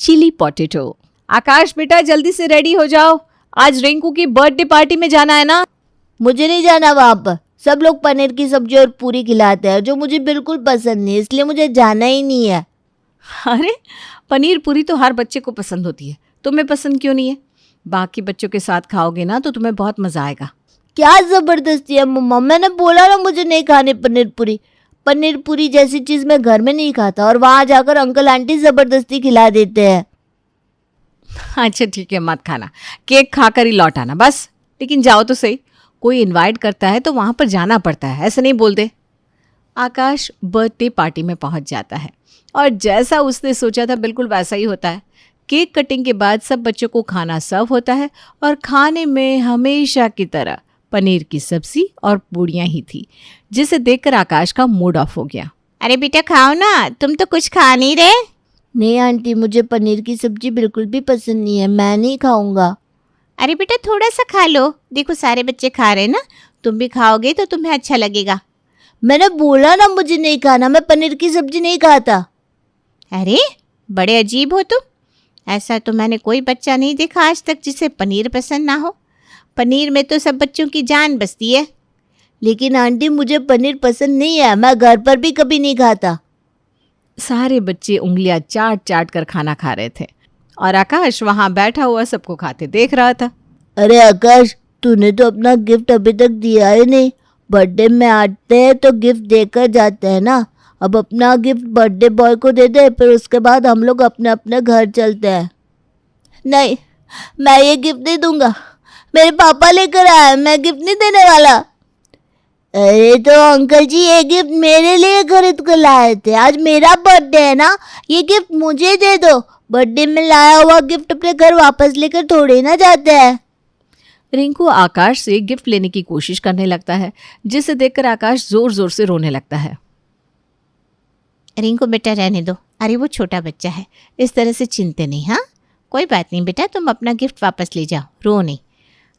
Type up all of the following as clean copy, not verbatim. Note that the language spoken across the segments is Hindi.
Chilli potato. आकाश बेटा जल्दी से रेडी हो जाओ, आज रिंकू की बर्थडे पार्टी में जाना है ना। मुझे नहीं जाना वहाँ पर, सब लोग पनीर की सब्जी और पूरी खिलाते हैं जो मुझे बिल्कुल पसंद नहीं, इसलिए मुझे जाना ही नहीं है। अरे पनीर पूरी तो हर बच्चे को पसंद होती है, तुम्हें पसंद क्यों नहीं है? बाकी बच्चों के साथ खाओगे ना तो तुम्हें बहुत मजा आएगा। क्या जबरदस्ती है मम्मा, मैंने बोला ना मुझे नहीं खानी पनीर पूरी। पनीर पूरी जैसी चीज मैं घर में नहीं खाता और वहां जाकर अंकल आंटी जबरदस्ती खिला देते हैं। अच्छा ठीक है, मत खाना, केक खाकर ही लौट आना बस। लेकिन जाओ तो सही, कोई इनवाइट करता है तो वहां पर जाना पड़ता है, ऐसा नहीं बोलते। आकाश बर्थडे पार्टी में पहुंच जाता है और जैसा उसने सोचा था बिल्कुल वैसा ही होता है। केक कटिंग के बाद सब बच्चों को खाना सर्व होता है और खाने में हमेशा की तरह पनीर की सब्जी और पूड़ियाँ ही थी, जिसे देखकर आकाश का मूड ऑफ हो गया। अरे बेटा खाओ ना, तुम तो कुछ खा नहीं रहे। नहीं आंटी, मुझे पनीर की सब्जी बिल्कुल भी पसंद नहीं है, मैं नहीं खाऊंगा। अरे बेटा थोड़ा सा खा लो, देखो सारे बच्चे खा रहे हैं ना, तुम भी खाओगे तो तुम्हें अच्छा लगेगा। मैंने बोला ना मुझे नहीं खाना, मैं पनीर की सब्जी नहीं खाता। अरे बड़े अजीब हो तुम, ऐसा तो मैंने कोई बच्चा नहीं देखा आज तक जिसे पनीर पसंद ना हो। पनीर में तो सब बच्चों की जान बसती है। लेकिन आंटी मुझे पनीर पसंद नहीं है, मैं घर पर भी कभी नहीं खाता। सारे बच्चे उंगलियां चाट चाट कर खाना खा रहे थे और आकाश वहां बैठा हुआ सबको खाते देख रहा था। अरे आकाश, तूने तो अपना गिफ्ट अभी तक दिया ही नहीं। बर्थडे में आते हैं तो गिफ्ट देकर जाते हैं ना, अब अपना गिफ्ट बर्थडे बॉय को दे दे, फिर उसके बाद हम लोग अपने अपने घर चलते हैं। नहीं, मैं ये गिफ्ट नहीं दूंगा, मेरे पापा लेकर आए, मैं गिफ्ट नहीं देने वाला। अरे तो अंकल जी ये गिफ्ट मेरे लिए खरीद कर लाए थे, आज मेरा बर्थडे है ना, ये गिफ्ट मुझे दे दो। बर्थडे में लाया हुआ गिफ्ट अपने घर वापस लेकर थोड़े ना जाते हैं। रिंकू आकाश से गिफ्ट लेने की कोशिश करने लगता है, जिसे देखकर आकाश जोर जोर से रोने लगता है। रिंकू बेटा रहने दो, अरे वो छोटा बच्चा है, इस तरह से चिंता नहीं। हाँ कोई बात नहीं बेटा, तुम अपना गिफ्ट वापस ले जाओ, रो नहीं।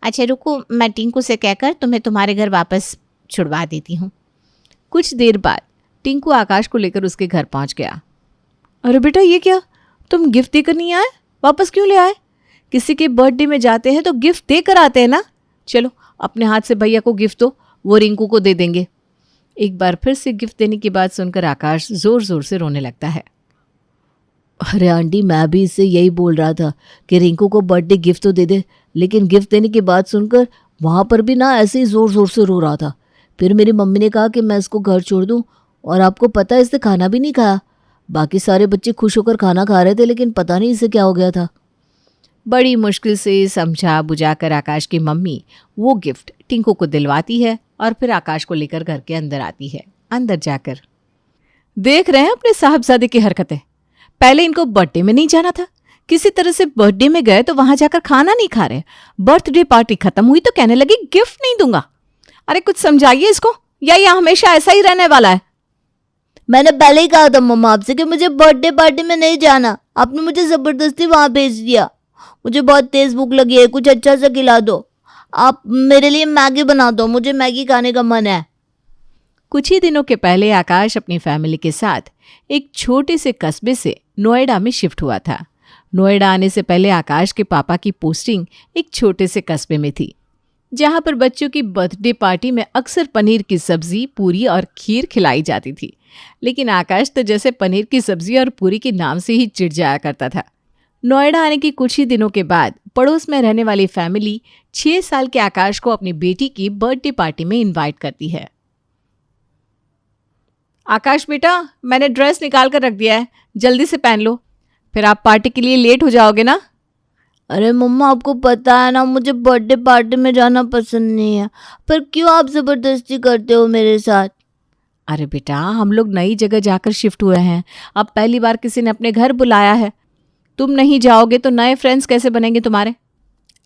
अच्छा रुको, मैं टिंकू से कहकर तुम्हें तुम्हारे घर वापस छुड़वा देती हूँ। कुछ देर बाद टिंकू आकाश को लेकर उसके घर पहुंच गया। अरे बेटा ये क्या, तुम गिफ्ट देकर नहीं आए, वापस क्यों ले आए? किसी के बर्थडे में जाते हैं तो गिफ्ट देकर आते हैं ना। चलो अपने हाथ से भैया को गिफ्ट दो, वो रिंकू को दे देंगे। एक बार फिर से गिफ्ट देने की बात सुनकर आकाश जोर जोर से रोने लगता है। अरे आंटी, मैं भी इससे यही बोल रहा था कि रिंकू को बर्थडे गिफ्ट तो दे दे, लेकिन गिफ्ट देने की बात सुनकर वहाँ पर भी ना ऐसे ही जोर जोर से रो रहा था। फिर मेरी मम्मी ने कहा कि मैं इसको घर छोड़ दूँ, और आपको पता है इसने खाना भी नहीं खाया। बाकी सारे बच्चे खुश होकर खाना खा रहे थे, लेकिन पता नहीं इसे क्या हो गया था। बड़ी मुश्किल से समझा बुझाकर आकाश की मम्मी वो गिफ्ट टिंकू को दिलवाती है और फिर आकाश को लेकर घर के अंदर आती है। अंदर जाकर देख रहे हैं अपने साहबजादे की हरकतें। पहले इनको बर्थडे में नहीं जाना था, किसी तरह से बर्थडे में गए तो वहां जाकर खाना नहीं खा रहे। बर्थडे पार्टी खत्म हुई तो कहने लगी गिफ्ट नहीं दूंगा। अरे कुछ समझाइए इसको, या ये हमेशा ऐसा ही रहने वाला है? मैंने पहले ही कहा था मम्मा आपसे कि मुझे बर्थडे पार्टी में नहीं जाना, आपने मुझे जबरदस्ती वहां भेज दिया। मुझे बहुत तेज भूख लगी है, कुछ अच्छा सा खिला दो। आप मेरे लिए मैगी बना दो, मुझे मैगी खाने का मन है। कुछ ही दिनों के पहले आकाश अपनी फैमिली के साथ एक छोटे से कस्बे से नोएडा में शिफ्ट हुआ था। नोएडा आने से पहले आकाश के पापा की पोस्टिंग एक छोटे से कस्बे में थी, जहां पर बच्चों की बर्थडे पार्टी में अक्सर पनीर की सब्जी, पूरी और खीर खिलाई जाती थी। लेकिन आकाश तो जैसे पनीर की सब्जी और पूरी के नाम से ही चिढ़ जाया करता था। नोएडा आने के कुछ ही दिनों के बाद पड़ोस में रहने वाली फैमिली 6 साल के आकाश को अपनी बेटी की बर्थडे पार्टी में इनवाइट करती है। आकाश बेटा, मैंने ड्रेस निकाल कर रख दिया है, जल्दी से पहन लो, फिर आप पार्टी के लिए लेट हो जाओगे ना। अरे मम्मा, आपको पता है ना मुझे बर्थडे पार्टी में जाना पसंद नहीं है, पर क्यों आप जबरदस्ती करते हो मेरे साथ? अरे बेटा, हम लोग नई जगह जाकर शिफ्ट हुए हैं, अब पहली बार किसी ने अपने घर बुलाया है। तुम नहीं जाओगे तो नए फ्रेंड्स कैसे बनेंगे तुम्हारे?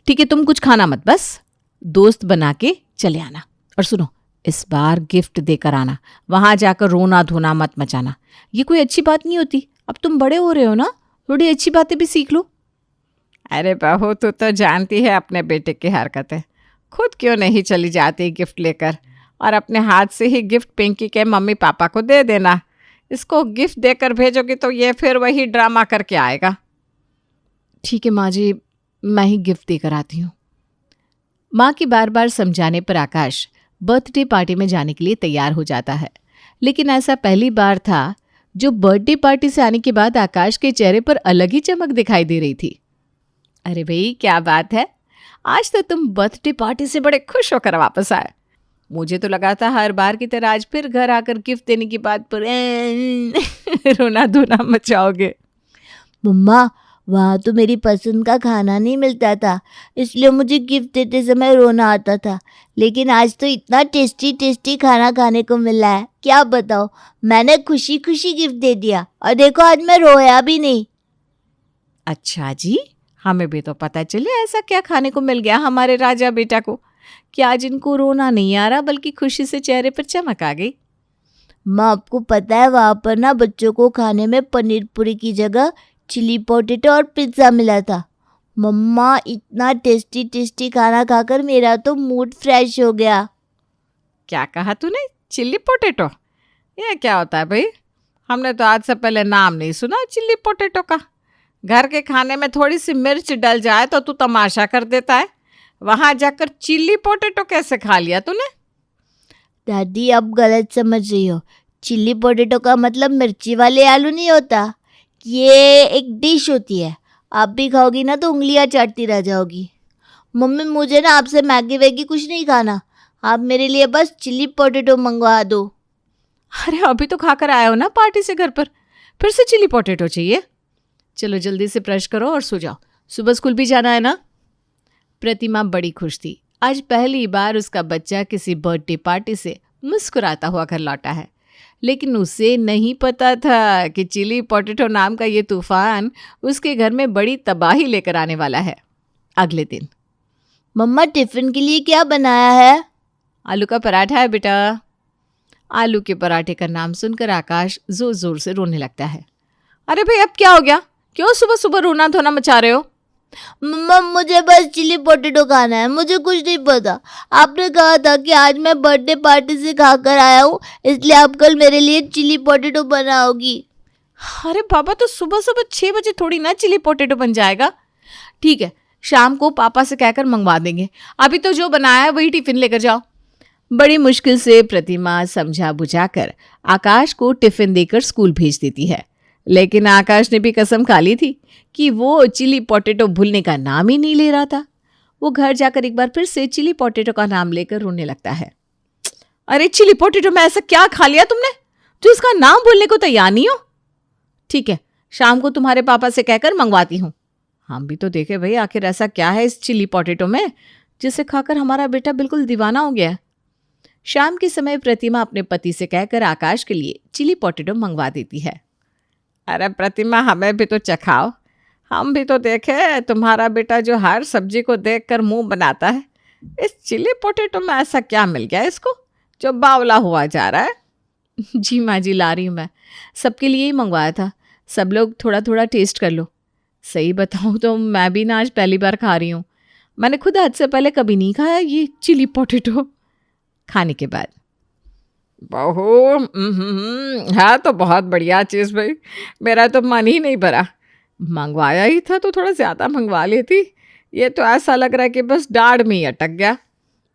ठीक है, तुम कुछ खाना मत, बस दोस्त बना के चले आना। और सुनो, इस बार गिफ्ट देकर आना, वहां जाकर रोना धोना मत मचाना, ये कोई अच्छी बात नहीं होती। अब तुम बड़े हो रहे हो ना, थोड़ी अच्छी बातें भी सीख लो। अरे बहू, तू तो जानती है अपने बेटे की हरकतें, खुद क्यों नहीं चली जाती गिफ्ट लेकर, और अपने हाथ से ही गिफ्ट पिंकी के मम्मी पापा को दे देना। इसको गिफ्ट देकर भेजोगी तो ये फिर वही ड्रामा करके आएगा। ठीक है माँ जी, मैं ही गिफ्ट देकर आती हूँ। माँ की बार बार समझाने पर आकाश बर्थडे पार्टी में जाने के लिए तैयार हो जाता है। लेकिन ऐसा पहली बार था जो बर्थडे पार्टी से आने के बाद आकाश के चेहरे पर अलग ही चमक दिखाई दे रही थी। अरे भाई क्या बात है, आज तो तुम बर्थडे पार्टी से बड़े खुश होकर वापस आए। मुझे तो लगा था हर बार की तरह आज फिर घर आकर गिफ्ट देने की बात पर रोना धोना मचाओगे। मम्मा, वहाँ तो मेरी पसंद का खाना नहीं मिलता था, इसलिए मुझे गिफ्ट देते समय रोना आता था। लेकिन आज तो इतना टेस्टी टेस्टी खाना खाने को मिला है, क्या बताओ। मैंने खुशी खुशी गिफ्ट दे दिया और देखो आज मैं रोया भी नहीं। अच्छा जी, हमें भी तो पता चले ऐसा क्या खाने को मिल गया हमारे राजा बेटा को कि आज इनको रोना नहीं आ रहा बल्कि खुशी से चेहरे पर चमक आ गई। माँ, आपको पता है वहाँ पर ना बच्चों को खाने में पनीर पूरी की जगह चिली पोटैटो और पिज़्ज़ा मिला था। मम्मा, इतना टेस्टी टेस्टी खाना खाकर मेरा तो मूड फ्रेश हो गया। क्या कहा तूने? Chilli potato? ये क्या होता है भाई? हमने तो आज से पहले नाम नहीं सुना चिल्ली पोटैटो का। घर के खाने में थोड़ी सी मिर्च डल जाए तो तू तमाशा कर देता है। वहाँ जाकर चिल्ली पोटैटो कैसे खा लिया तूने? दादी, अब गलत समझ रही हो। चिल्ली पोटैटो का मतलब मिर्ची वाले आलू नहीं होता, ये एक डिश होती है। आप भी खाओगी ना तो उंगलियां चाटती रह जाओगी। मम्मी, मुझे ना आपसे मैगी वैगी कुछ नहीं खाना, आप मेरे लिए बस चिल्ली पोटैटो मंगवा दो। अरे अभी तो खाकर आए हो ना पार्टी से घर पर, फिर से चिल्ली पोटैटो चाहिए? चलो जल्दी से ब्रश करो और सो जाओ, सुबह स्कूल भी जाना है ना। प्रतिमा बड़ी खुश थी। आज पहली बार उसका बच्चा किसी बर्थडे पार्टी से मुस्कुराता हुआ घर लौटा है। लेकिन उसे नहीं पता था कि चिली पोटैटो नाम का ये तूफान उसके घर में बड़ी तबाही लेकर आने वाला है। अगले दिन, मम्मा, टिफिन के लिए क्या बनाया है? आलू का पराठा है बेटा। आलू के पराठे का नाम सुनकर आकाश जोर जोर से रोने लगता है। अरे भाई अब क्या हो गया? क्यों सुबह सुबह रोना धोना मचा रहे हो? मम्मा, मुझे बस चिली पोटैटो खाना है, मुझे कुछ नहीं पता। आपने कहा था कि आज मैं बर्थडे पार्टी से खाकर आया हूँ, इसलिए आप कल मेरे लिए चिली पोटैटो बनाओगी। अरे बाबा, तो सुबह सुबह 6 बजे थोड़ी ना चिली पोटैटो बन जाएगा। ठीक है, शाम को पापा से कहकर मंगवा देंगे। अभी तो जो बनाया है वही टिफिन लेकर जाओ। बड़ी मुश्किल से प्रतिमा समझा बुझाकर आकाश को टिफिन देकर स्कूल भेज देती है। लेकिन आकाश ने भी कसम खा ली थी कि वो चिली पोटैटो भूलने का नाम ही नहीं ले रहा था। वो घर जाकर एक बार फिर से चिली पोटैटो का नाम लेकर रोने लगता है। अरे चिली पोटैटो में ऐसा क्या खा लिया तुमने जो इसका नाम भूलने को तैयार नहीं हो? ठीक है, शाम को तुम्हारे पापा से कहकर मंगवाती हूँ। हम भी तो देखे भाई आखिर ऐसा क्या है इस चिली पोटैटो में जिसे खाकर हमारा बेटा बिल्कुल दीवाना हो गया है। शाम के समय प्रतिमा अपने पति से कहकर आकाश के लिए चिली पोटैटो मंगवा देती है। अरे प्रतिमा, हमें भी तो चखाओ, हम भी तो देखे तुम्हारा बेटा जो हर सब्जी को देखकर मुंह बनाता है। इस चिली पोटैटो में ऐसा क्या मिल गया इसको जो बावला हुआ जा रहा है? जी माँ जी, ला रही हूँ मैं, सबके लिए ही मंगवाया था। सब लोग थोड़ा थोड़ा टेस्ट कर लो। सही बताऊँ तो मैं भी ना आज पहली बार खा रही हूँ। मैंने खुद आज से पहले कभी नहीं खाया ये चिली पोटैटो। खाने के बाद, बहू, है तो बहुत बढ़िया चीज़ भाई, मेरा तो मन ही नहीं भरा। मंगवाया ही था तो थोड़ा ज़्यादा मंगवा लेती। ये तो ऐसा लग रहा है कि बस दाढ़ में ही अटक गया।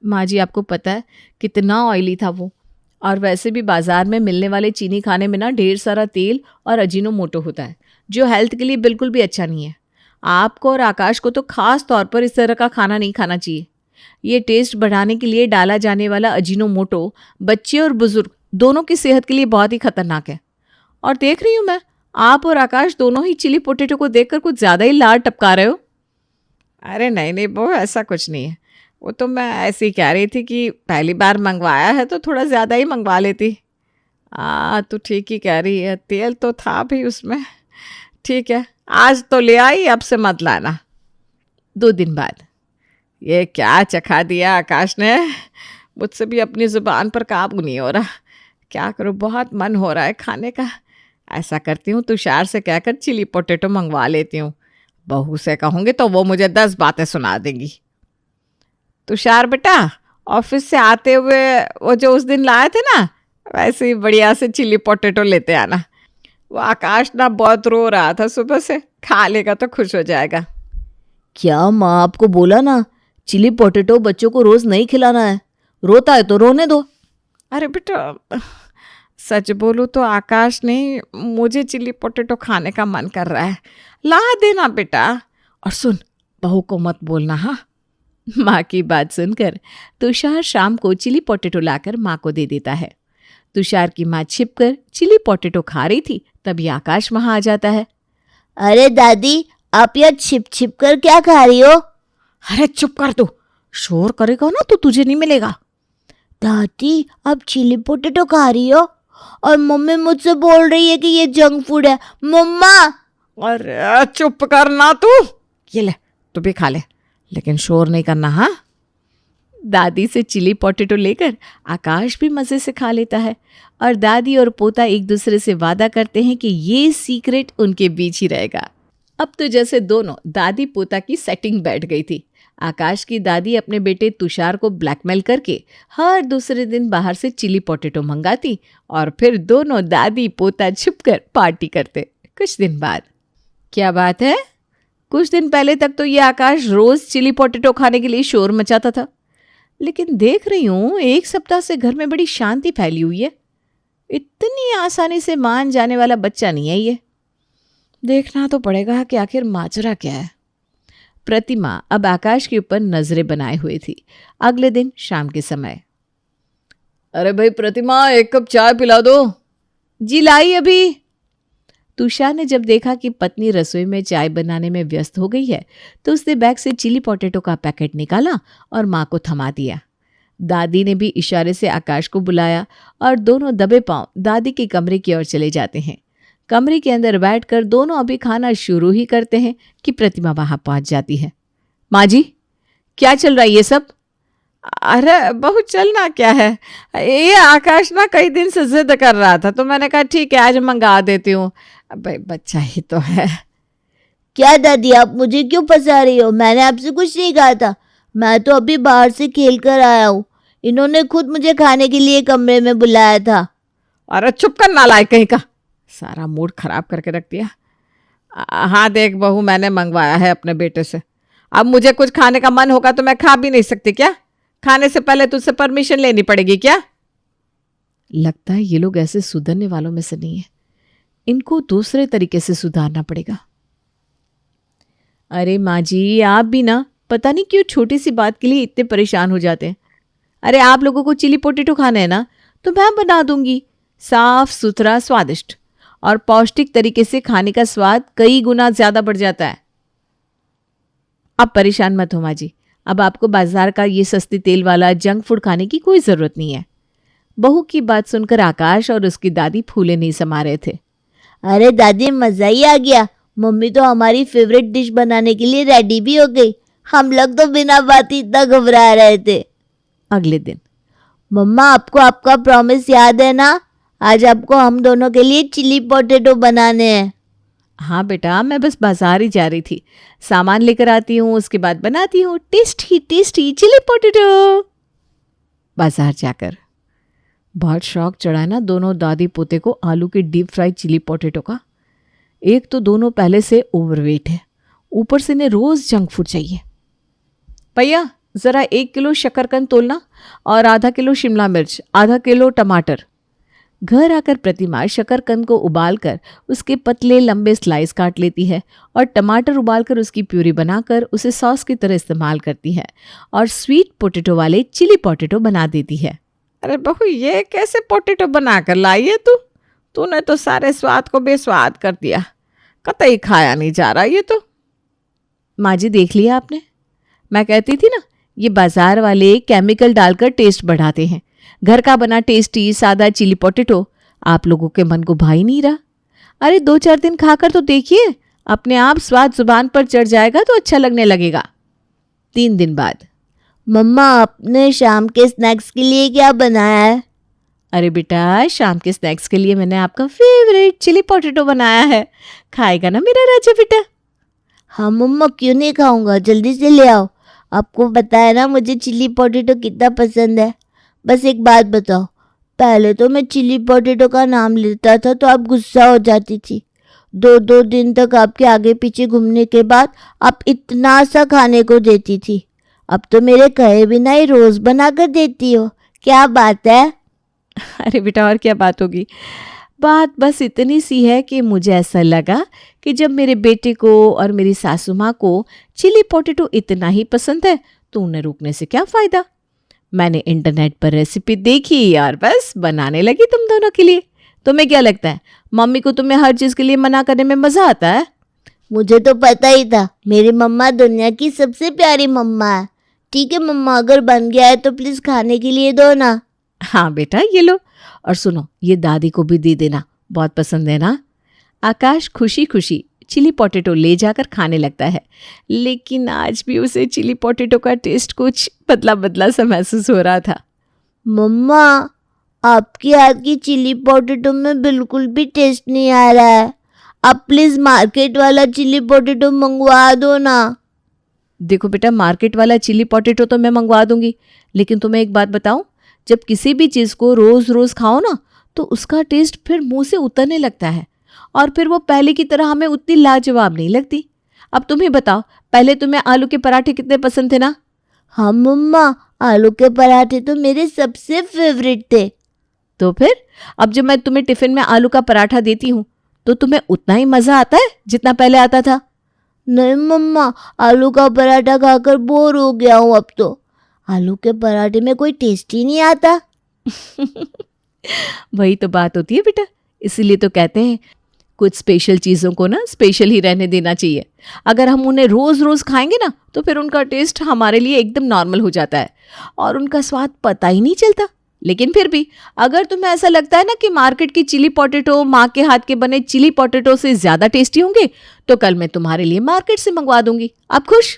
माँ जी, आपको पता है कितना ऑयली था वो, और वैसे भी बाज़ार में मिलने वाले चीनी खाने में ना ढेर सारा तेल और अजीनोमोटो होता है जो हेल्थ के लिए बिल्कुल भी अच्छा नहीं है। आपको और आकाश को तो खास तौर पर इस तरह का खाना नहीं खाना चाहिए। ये टेस्ट बढ़ाने के लिए डाला जाने वाला अजीनोमोटो बच्चे और बुजुर्ग दोनों की सेहत के लिए बहुत ही खतरनाक है। और देख रही हूँ मैं, आप और आकाश दोनों ही चिली पोटैटो को देखकर कुछ ज़्यादा ही लार टपका रहे हो। अरे नहीं नहीं बहू, ऐसा कुछ नहीं है। वो तो मैं ऐसे ही कह रही थी कि पहली बार मंगवाया है तो थोड़ा ज़्यादा ही मंगवा लेती। तो ठीक ही कह रही है, तेल तो था भी उसमें। ठीक है, आज तो ले आई, अब से मत लाना। 2 दिन बाद, ये क्या चखा दिया आकाश ने, मुझसे भी अपनी ज़ुबान पर काबू नहीं हो रहा। क्या करूँ, बहुत मन हो रहा है खाने का। ऐसा करती हूँ, तुषार से कहकर चिली पोटैटो मंगवा लेती हूँ। बहू से कहूँगी तो वो मुझे 10 बातें सुना देंगी। तुषार बेटा, ऑफिस से आते हुए वो जो उस दिन लाए थे ना, वैसे ही बढ़िया से चिली पोटैटो लेते आना। वो आकाश ना बहुत रो रहा था सुबह से, खा लेगा तो खुश हो जाएगा। क्या माँ, आपको बोला ना चिली पोटैटो बच्चों को रोज नहीं खिलाना है। रोता है तो रोने दो। अरे बेटा, सच बोलूँ तो आकाश ने मुझे चिली पोटैटो खाने का मन कर रहा है, ला देना बेटा। और सुन, बहू को मत बोलना हाँ। माँ की बात सुनकर तुषार शाम को चिली पोटैटो लाकर माँ को दे देता है। तुषार की माँ छिपकर चिली पोटैटो खा रही थी, तभी आकाश वहां आ जाता है। अरे दादी, आप यहाँ छिप छिप कर क्या खा रही हो? अरे चुप कर तू, शोर करेगा ना तो तुझे नहीं मिलेगा। दादी, आप चिली पोटैटो खा रही हो और मम्मी मुझसे बोल रही है कि ये जंक फूड है। मम्मा! अरे चुप करना तू, ये ले तू भी खा ले, लेकिन शोर नहीं करना हाँ। दादी से चिली पोटैटो लेकर आकाश भी मज़े से खा लेता है और दादी और पोता एक दूसरे से वादा करते हैं कि ये सीक्रेट उनके बीच ही रहेगा। अब तो जैसे दोनों दादी पोता की सेटिंग बैठ गई थी। आकाश की दादी अपने बेटे तुषार को ब्लैकमेल करके हर दूसरे दिन बाहर से चिली पोटैटो मंगाती और फिर दोनों दादी पोता छुपकर पार्टी करते। कुछ दिन बाद, क्या बात है, कुछ दिन पहले तक तो ये आकाश रोज चिली पोटैटो खाने के लिए शोर मचाता था, लेकिन देख रही हूँ एक सप्ताह से घर में बड़ी शांति फैली हुई है। इतनी आसानी से मान जाने वाला बच्चा नहीं है ये। देखना तो पड़ेगा कि आखिर माजरा क्या है। प्रतिमा अब आकाश के ऊपर नजरें बनाए हुई थी। अगले दिन शाम के समय, अरे भाई प्रतिमा, एक कप चाय पिला दो। जी लाई अभी। तुषार ने जब देखा कि पत्नी रसोई में चाय बनाने में व्यस्त हो गई है तो उसने बैग से चिली पोटैटो का पैकेट निकाला और माँ को थमा दिया। दादी ने भी इशारे से आकाश को बुलाया और दोनों दबे पांव दादी के कमरे की ओर चले जाते हैं। कमरे के अंदर बैठकर दोनों अभी खाना शुरू ही करते हैं कि प्रतिमा वहां पहुंच जाती है। माँ जी, क्या चल रहा है ये सब? अरे बहू, चलना क्या है, ये आकाश ना कई दिन से जिद कर रहा था तो मैंने कहा ठीक है आज मंगा देती हूँ। भाई बच्चा ही तो है। क्या दादी, आप मुझे क्यों फंसा रही हो? मैंने आपसे कुछ नहीं कहा था। मैं तो अभी बाहर से खेल कर आया हूँ। इन्होंने खुद मुझे खाने के लिए कमरे में बुलाया था। अरे चुप कर नालायक कहीं का, सारा मूड खराब करके रख दिया। हाँ देख बहू, मैंने मंगवाया है अपने बेटे से। अब मुझे कुछ खाने का मन होगा तो मैं खा भी नहीं सकती क्या? खाने से पहले तुझसे परमिशन लेनी पड़ेगी क्या? लगता है ये लोग ऐसे सुधरने वालों में से नहीं है, इनको दूसरे तरीके से सुधारना पड़ेगा। अरे माँ जी, आप भी ना पता नहीं क्यों छोटी सी बात के लिए इतने परेशान हो जाते हैं। अरे आप लोगों को चिली पोटैटो खाना है ना तो मैं बना दूंगी। साफ सुथरा, स्वादिष्ट और पौष्टिक तरीके से खाने का स्वाद कई गुना ज्यादा बढ़ जाता है। अब परेशान मत हो माँ जी, अब आपको बाजार का ये सस्ती तेल वाला जंक फूड खाने की कोई ज़रूरत नहीं है। बहू की बात सुनकर आकाश और उसकी दादी फूले नहीं समा रहे थे। अरे दादी, मज़ा ही आ गया। मम्मी तो हमारी फेवरेट डिश बनाने के लिए रेडी भी हो गई। हम लोग तो बिना बात ही इतना घबरा रहे थे। अगले दिन, मम्मा, आपको आपका प्रॉमिस याद है ना? आज आपको हम दोनों के लिए चिली पोटैटो बनाने हैं। हाँ बेटा, मैं बस बाजार ही जा रही थी, सामान लेकर आती हूँ, उसके बाद बनाती हूँ टेस्टी टेस्टी चिली पोटैटो। बाजार जाकर बहुत शौक चढ़ा ना दोनों दादी पोते को आलू के डीप फ्राई चिली पोटैटो का। एक तो दोनों पहले से ओवरवेट है, ऊपर से इन्हें रोज जंक फूड चाहिए। भैया ज़रा 1 किलो शकरकंद तोलना और आधा किलो शिमला मिर्च, आधा किलो टमाटर। घर आकर प्रतिमा शकरकंद को उबालकर उसके पतले लंबे स्लाइस काट लेती है और टमाटर उबालकर उसकी प्यूरी बनाकर उसे सॉस की तरह इस्तेमाल करती है और स्वीट पोटैटो वाले चिली पोटैटो बना देती है। अरे बहू, ये कैसे पोटैटो बनाकर लाई है तू? तूने तो सारे स्वाद को बेस्वाद कर दिया, कतई खाया नहीं जा रहा ये तो। माँ जी देख लिया आपने, मैं कहती थी ना ये बाजार वाले केमिकल डालकर टेस्ट बढ़ाते हैं। घर का बना टेस्टी सादा चिली पोटैटो आप लोगों के मन को भा ही नहीं रहा। अरे 2-4 दिन खाकर तो देखिए, अपने आप स्वाद जुबान पर चढ़ जाएगा तो अच्छा लगने लगेगा। 3 दिन बाद, मम्मा, आपने शाम के स्नैक्स के लिए क्या बनाया है? अरे बेटा, शाम के स्नैक्स के लिए मैंने आपका फेवरेट चिली पोटैटो बनाया है, खाएगा ना मेरा राजा बेटा? हाँ मम्मा, क्यों नहीं खाऊंगा, जल्दी से ले आओ। आपको पता है ना मुझे चिली पोटैटो कितना पसंद है। बस एक बात बताओ, पहले तो मैं चिली पोटैटो का नाम लेता था तो आप गुस्सा हो जाती थी, 2 दिन तक आपके आगे पीछे घूमने के बाद आप इतना सा खाने को देती थी, अब तो मेरे कहे बिना ही रोज बना कर देती हो। क्या बात है? अरे बेटा और क्या बात होगी, बात बस इतनी सी है कि मुझे ऐसा लगा कि जब मेरे बेटे को और मेरी सासू माँ को चिली पोटैटो इतना ही पसंद है तो उन्हें रोकने से क्या फ़ायदा। मैंने इंटरनेट पर रेसिपी देखी और बस बनाने लगी तुम दोनों के लिए। तुम्हें क्या लगता है मम्मी को तुम्हें हर चीज़ के लिए मना करने में मज़ा आता है? मुझे तो पता ही था, मेरी मम्मा दुनिया की सबसे प्यारी मम्मा है। ठीक है मम्मा, अगर बन गया है तो प्लीज़ खाने के लिए दो ना। हाँ बेटा ये लो, और सुनो ये दादी को भी दे देना, बहुत पसंद है ना। आकाश खुशी खुशी चिली पोटैटो ले जाकर खाने लगता है, लेकिन आज भी उसे चिली पोटैटो का टेस्ट कुछ बदला बदला सा महसूस हो रहा था। मम्मा, आपकी हाथ की चिली पोटैटो में बिल्कुल भी टेस्ट नहीं आ रहा है। आप प्लीज़ मार्केट वाला चिली पोटैटो मंगवा दो ना। देखो बेटा, मार्केट वाला चिली पोटैटो तो मैं मंगवा दूंगी, लेकिन तुम्हें एक बात बताऊं, जब किसी भी चीज़ को रोज़ रोज़ खाओ ना तो उसका टेस्ट फिर मुंह से उतरने लगता है और फिर वो पहले की तरह हमें उतनी लाजवाब नहीं लगती। अब तुम ही बताओ, पहले तुम्हें आलू के पराठे कितने पसंद थे ना? हाँ मम्मा, आलू के पराठे तो मेरे सबसे फेवरेट थे। तो फिर अब जब मैं तुम्हें टिफिन में आलू का पराठा देती हूँ तो तुम्हें उतना ही मज़ा आता है जितना पहले आता था? नहीं मम्मा, आलू का पराठा खाकर बोर हो गया हूँ अब तो। आलू के पराठे में कोई टेस्ट ही नहीं आता। वही तो बात होती है बेटा, इसीलिए तो कहते हैं कुछ स्पेशल चीज़ों को ना स्पेशल ही रहने देना चाहिए। अगर हम उन्हें रोज़ रोज़ खाएंगे ना तो फिर उनका टेस्ट हमारे लिए एकदम नॉर्मल हो जाता है और उनका स्वाद पता ही नहीं चलता। लेकिन फिर भी अगर तुम्हें ऐसा लगता है ना कि मार्केट की चिली पोटैटो माँ के हाथ के बने चिली पोटैटो से ज़्यादा टेस्टी होंगे तो कल मैं तुम्हारे लिए मार्केट से मंगवा दूंगी। आप खुश?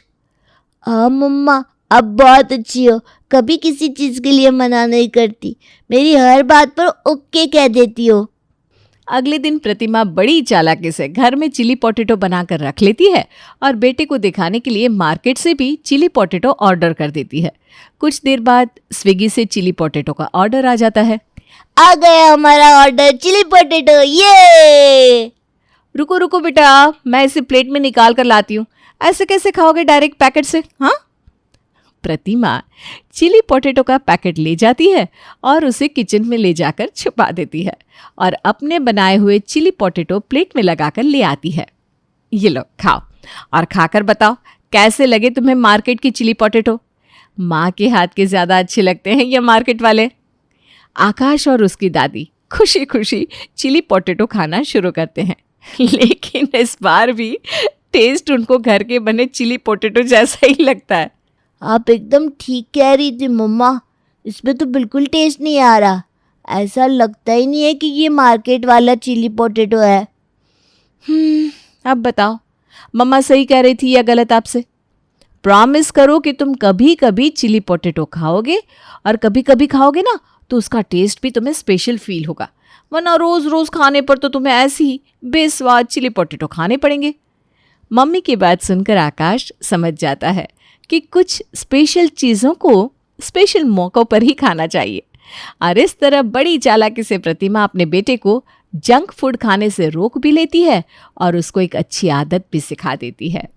हाँ मम्मा, अब बहुत अच्छी हो, कभी किसी चीज़ के लिए मना नहीं करती, मेरी हर बात पर ओके कह देती हो। अगले दिन प्रतिमा बड़ी चालाकी से घर में चिली पोटैटो बनाकर रख लेती है और बेटे को दिखाने के लिए मार्केट से भी चिली पोटैटो ऑर्डर कर देती है। कुछ देर बाद स्विगी से चिली पोटैटो का ऑर्डर आ जाता है। आ गया हमारा ऑर्डर, चिली पोटैटो, ये। रुको रुको बेटा, मैं इसे प्लेट में निकाल कर लाती हूँ। ऐसे कैसे खाओगे डायरेक्ट पैकेट से? हाँ। प्रतिमा चिली पोटैटो का पैकेट ले जाती है और उसे किचन में ले जाकर छुपा देती है और अपने बनाए हुए चिली पोटैटो प्लेट में लगाकर ले आती है। ये लो खाओ और खाकर बताओ कैसे लगे तुम्हें मार्केट की चिली पोटैटो। माँ के हाथ के ज़्यादा अच्छे लगते हैं या मार्केट वाले? आकाश और उसकी दादी खुशी खुशी चिली पोटैटो खाना शुरू करते हैं, लेकिन इस बार भी टेस्ट उनको घर के बने चिली पोटैटो जैसा ही लगता है। आप एकदम ठीक कह रही थी मम्मा, इसमें तो बिल्कुल टेस्ट नहीं आ रहा। ऐसा लगता ही नहीं है कि ये मार्केट वाला चिली पोटैटो है। अब बताओ मम्मा सही कह रही थी या गलत आपसे? प्रॉमिस करो कि तुम कभी कभी चिली पोटैटो खाओगे और कभी कभी खाओगे ना तो उसका टेस्ट भी तुम्हें स्पेशल फील होगा, वरना रोज रोज खाने पर तो तुम्हें ऐसी ही बेस्वाद चिली पोटैटो खाने पड़ेंगे। मम्मी की बात सुनकर आकाश समझ जाता है कि कुछ स्पेशल चीज़ों को स्पेशल मौक़ों पर ही खाना चाहिए और इस तरह बड़ी चालाकी से प्रतिमा अपने बेटे को जंक फूड खाने से रोक भी लेती है और उसको एक अच्छी आदत भी सिखा देती है।